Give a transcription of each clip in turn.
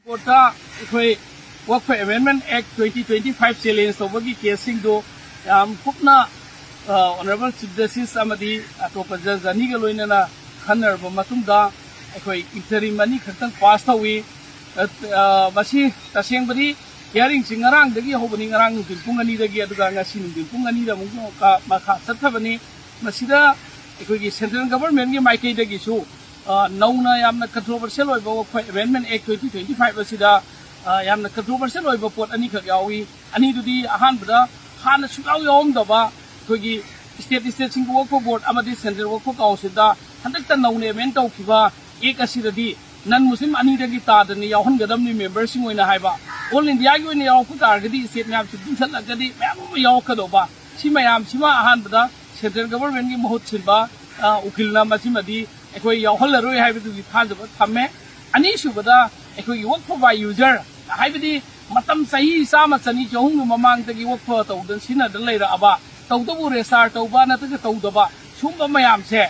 Carta अखोई WAQF Amendment Act 2025 challenge तौबगी casing दो याम कुपना Honorable Chief Justice amadi atopa judge ani ga loinana khanarba matungda अखोई interim ani khakhtang pass thawi basi tasyengbadi hearing singarang dagi hobani ngarang pung ani dagi aduga ngasi pung ani da mung ka makha sathabani masida अखोई central government gi maikai dagi su nauna yamna controversial oiba WAQF Amendment Act 2025 asida yamna controversial oiba pot ani khak yawi ani dudi ahan bada hana sugaw yom daba अखोई state sing WAQF board amadi central WAQF council da handakta naune event tawkiba ek asidadi nan muslim ani dagi tadani yawhan gadam ni members sing oina haiba all india gi oina yaw ku targadi state map chu thalagadi mem yaw kadoba simayam sima ahan bada central government gi mahut silba ukilna masimadi अखोई यावहलरoi हाइबदुगी थाजब थमे अनि सुबदा अखोई WAQF by user हाइबदी मतम सही सामा Sunny जहुंग ममांग तगी WAQF तौदन Cina the लेरा अबा तौदबु रेसार तौबा नतग तौदबा सुम मयाम से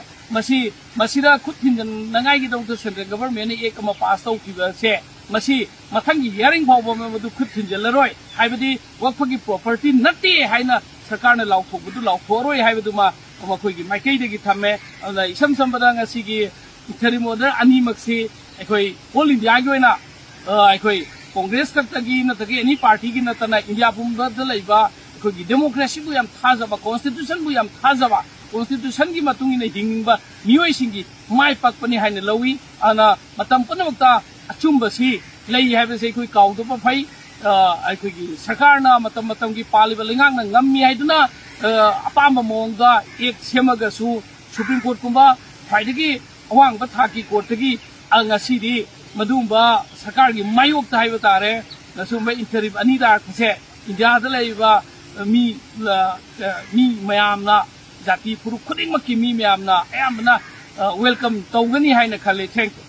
मसिदा खुद थिनजन नंगाई गी दौद सेंट्रल गवर्नमेंट एक अमा पास तौकिबा से मसी मथंगी हियरिंग फावबा मदु खुद थिनजलरoi हाइबदी WAQF की प्रॉपर्टी नते हाइना सरकार ने लाउथोबदु लाउथोरoi हाइबदुमा अखोई माइकई दगी थमे अदा इसम संबदा ngasi interim order ani maksi अखोई ऑल इंडिया gi oina अखोई कांग्रेस तगी नतगी एनी पार्टी gi नतना इंडिया बुमदा द लैबा अखोई डेमोक्रेसी बु याम थाजबा कॉन्स्टिट्यूशन बु याम थाजबा constitution gi matung ina hingba mioi singi mai pakpani haina lawi ana matam panamukta achumba si lei haiba se अखोई काउदो pa phai अखोई सरकार ना मतम की पालिबा लेंगांग ना ngami haiduna apamba monga ek semagasu supreme court kumba फाइदगी अवांग थाकी कोर्ट की अंगसीदी मधुबा सरकार की मायोग हाइब तारे नसुम इंटरिम अनीदा खसे इंडिया लेबा मी मयामना जाति फुरु खुदिंग मकी मी मयामना अयामना वेलकम तौगनी हाइना खले थैंक यू